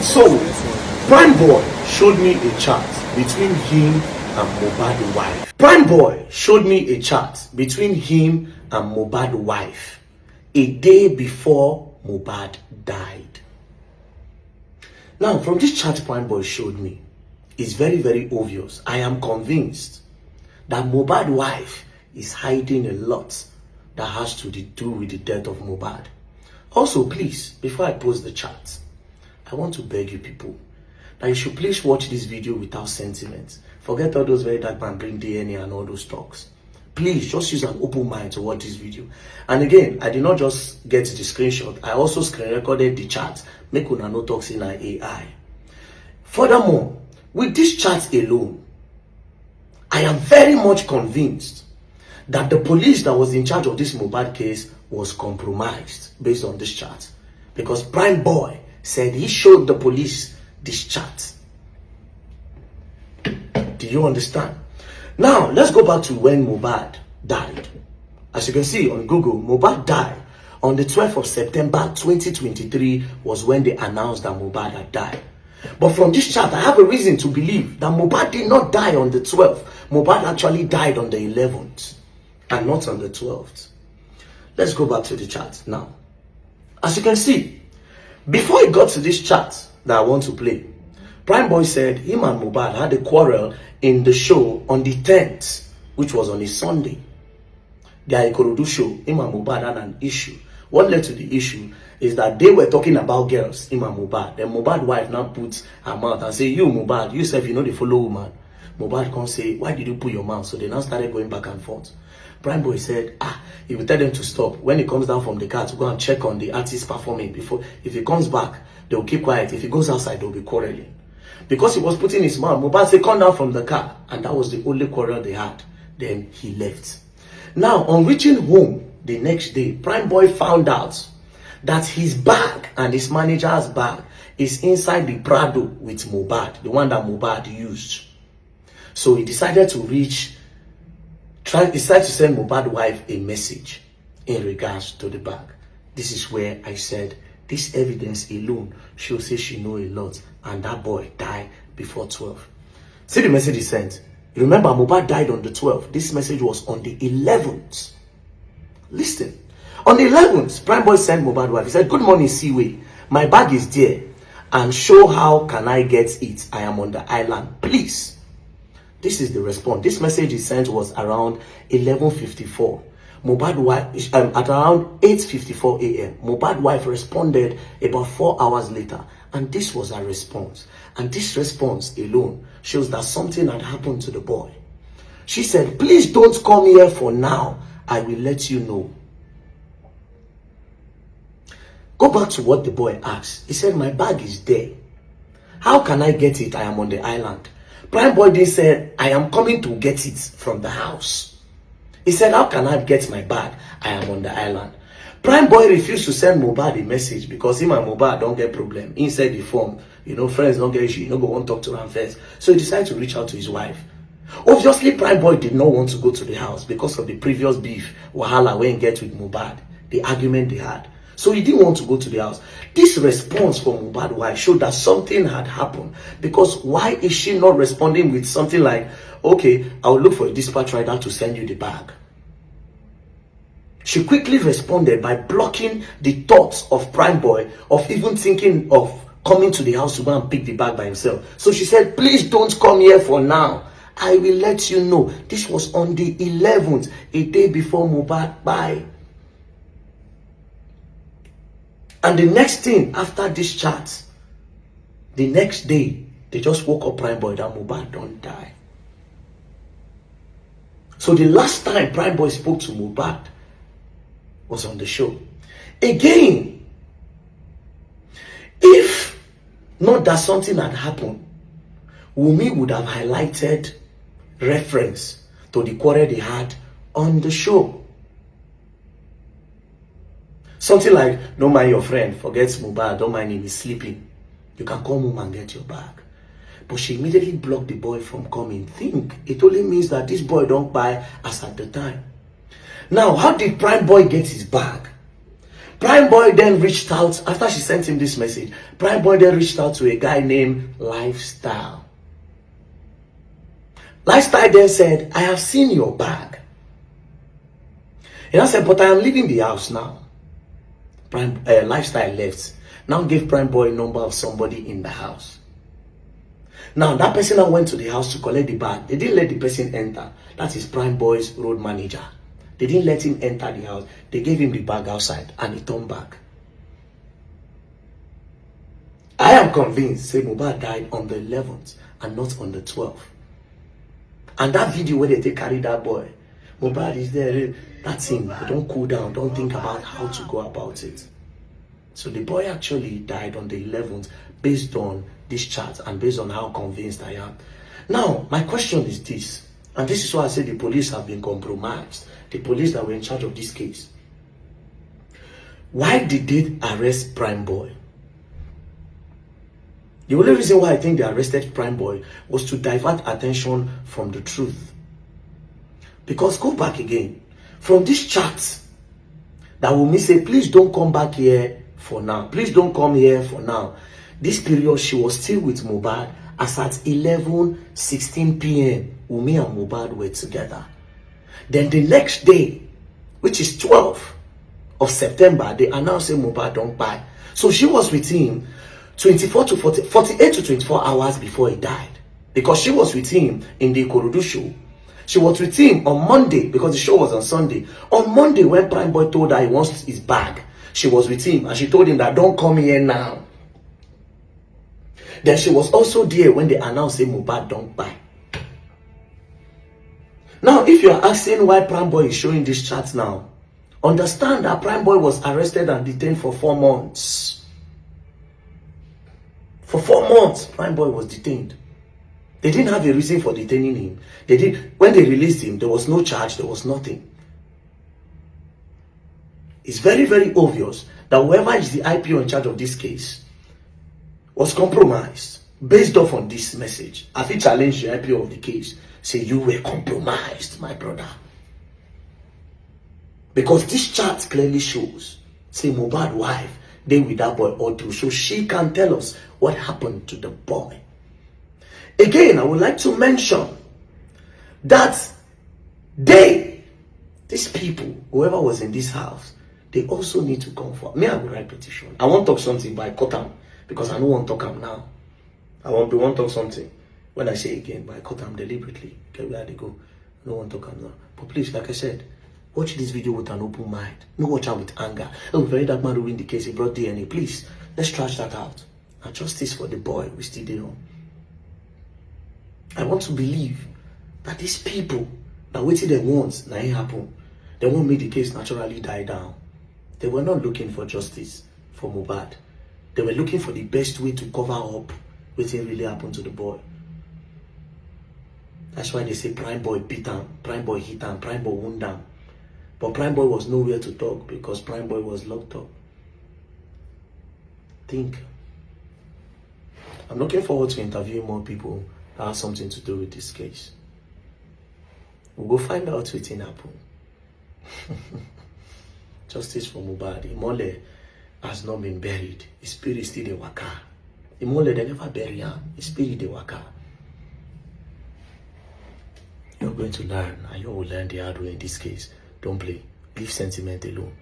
So, Prime Boy showed me a chat between him and Mohbad's wife. Prime Boy showed me a chat between him and Mohbad's wife a day before Mohbad died. Now, from this chat Prime Boy showed me, it's very, very obvious. I am convinced that Mohbad's wife is hiding a lot that has to do with the death of Mohbad. Also, please, before I post the chat, I want to beg you people that you should please watch this video without sentiments. Forget all those very dark man bring DNA and all those talks. Please just use an open mind to watch this video. And again, I did not just get the screenshot, I also screen recorded the chat. Make una no talks in our AI. Furthermore, with this chat alone, I am very much convinced that the police that was in charge of this Mohbad case was compromised based on this chat. Because Prime Boy said he showed the police this chat. Do you understand? Now, let's go back to when Mohbad died. As you can see on Google, Mohbad died on the 12th of September 2023 was when they announced that Mohbad had died. But from this chat, I have a reason to believe that Mohbad did not die on the 12th. Mohbad actually died on the 11th and not on the 12th. Let's go back to the chat now. As you can see, before he got to this chat that I want to play, Prime Boy said him and Mohbad had a quarrel in the show on the 10th, which was on a Sunday. Their Ikorodu show, him and Mohbad had an issue. What led to the issue is that they were talking about girls, him and Mohbad. Then Mohbad's wife now puts her mouth and say, you Mohbad, you say you know the follow woman. Mohbad can't say, why did you put your mouth? So they now started going back and forth. Prime Boy said, he will tell them to stop. When he comes down from the car to go and check on the artist performing, before, if he comes back, they will keep quiet. If he goes outside, they'll be quarreling. Because he was putting his mouth, Mohbad said, come down from the car. And that was the only quarrel they had. Then he left. Now, on reaching home the next day, Prime Boy found out that his bag and his manager's bag is inside the Prado with Mohbad, the one that Mohbad used. So he decided to decided to send Mohbad's wife a message in regards to the bag. This is where I said this evidence alone shows say she know a lot, and that boy died before 12. See the message he sent. Remember, Mohbad died on the 12th. This message was on the 11th. Listen. On the 11th, Prime Boy sent Mohbad's wife. He said, good morning, Seaway. My bag is there. And show how can I get it. I am on the island. Please. This is the response. This message he sent was around 11:54. Mohbad's wife, at around 8:54 a.m. Mohbad's wife responded about 4 hours later. And this was her response. And this response alone shows that something had happened to the boy. She said, please don't come here for now. I will let you know. Go back to what the boy asked. He said, my bag is there. How can I get it? I am on the island. Prime Boy then said, I am coming to get it from the house. He said, how can I get my bag? I am on the island. Prime Boy refused to send Mohbad a message because him and Mohbad don't get problem. Inside the phone, friends don't get issue. You don't go want to talk to them first. So he decided to reach out to his wife. Obviously, Prime Boy did not want to go to the house because of the previous beef, Wahala, when he get with Mohbad, the argument they had. So he didn't want to go to the house. This response from Mohbad's wife showed that something had happened. Because why is she not responding with something like, okay, I'll look for a dispatch rider to send you the bag? She quickly responded by blocking the thoughts of Prime Boy of even thinking of coming to the house to go and pick the bag by himself. So she said, please don't come here for now. I will let you know. This was on the 11th, a day before Mohbad died. And the next thing after this chat, the next day, they just woke up Prime Boy that Mohbad don't die. So the last time Prime Boy spoke to Mohbad was on the show. Again, if not that something had happened, Wunmi would have highlighted reference to the quarrel they had on the show. Something like, don't mind your friend, forget Mohbad, don't mind him, he's sleeping. You can come home and get your bag. But she immediately blocked the boy from coming. Think, it only means that this boy don't buy as at the time. Now, how did Prime Boy get his bag? Prime Boy then reached out, after she sent him this message, Prime Boy then reached out to a guy named Lifestyle. Lifestyle then said, I have seen your bag. He now said, but I am leaving the house now. Lifestyle left. Now gave Prime Boy a number of somebody in the house. Now that person now went to the house to collect the bag. They didn't let the person enter. That is Prime Boy's road manager. They didn't let him enter the house. They gave him the bag outside and he turned back. I am convinced, say Mahabad died on the 11th and not on the 12th. And that video where they carry that boy, Mahabad is there. That's him. Don't cool down. Don't think about how to go about it. So the boy actually died on the 11th based on this chart and based on how convinced I am. Now, my question is this, and this is why I say the police have been compromised. The police that were in charge of this case. Why did they arrest Prime Boy? The only reason why I think they arrested Prime Boy was to divert attention from the truth. Because go back again, from this chat that will me say, please don't come back here for now. Please don't come here for now. This period, she was still with Mahabad as at 11:16 p.m. Wunmi and Mahabad were together. Then the next day, which is 12th of September, they announced that Mahabad don't buy. So she was with him 48 to 24 hours before he died. Because she was with him in the Ikorodu show. She was with him on Monday because the show was on Sunday. On Monday, when Prime Boy told her he wants his bag, she was with him and she told him that don't come here now. Then she was also there when they announced that Mahabad don't buy. Now, if you are asking why Prime Boy is showing this chart now, understand that Prime Boy was arrested and detained for 4 months. For 4 months, Prime Boy was detained. They didn't have a reason for detaining him. When they released him, there was no charge, there was nothing. It's very, very obvious that whoever is the IPO in charge of this case was compromised based off on this message. Have he challenged the IPO of the case? Say, you were compromised, my brother. Because this chart clearly shows, say, Mahabad's wife, they with that boy all through. So she can tell us what happened to the boy. Again, I would like to mention that these people, whoever was in this house, they also need to come forward. Me, I will write petition. I want to talk something, but I cut them because I don't want to talk them now. I want to talk something. When I say again, but I cut them deliberately. Okay, where they go? I don't want to talk them now. But please, like I said, watch this video with an open mind. No watch out with anger. Oh, very dark man ruined the case. He brought DNA. Please, let's trash that out. And justice for the boy we still did on. I want to believe that these people that waited there once, now it happened. They won't make the case naturally die down. They were not looking for justice for Mahabad. They were looking for the best way to cover up what really happened to the boy. That's why they say Prime Boy beat him, Prime Boy hit him, Prime Boy wound him. But Prime Boy was nowhere to talk because Prime Boy was locked up. Think. I'm looking forward to interviewing more people that have something to do with this case. We'll go find out what's happened. Justice for Mahabad. Imole has not been buried. His spirit still the waka. Imole, they never bury him. His spirit the waka. You're going to learn, and you will learn the hard way in this case. Don't play. Leave sentiment alone.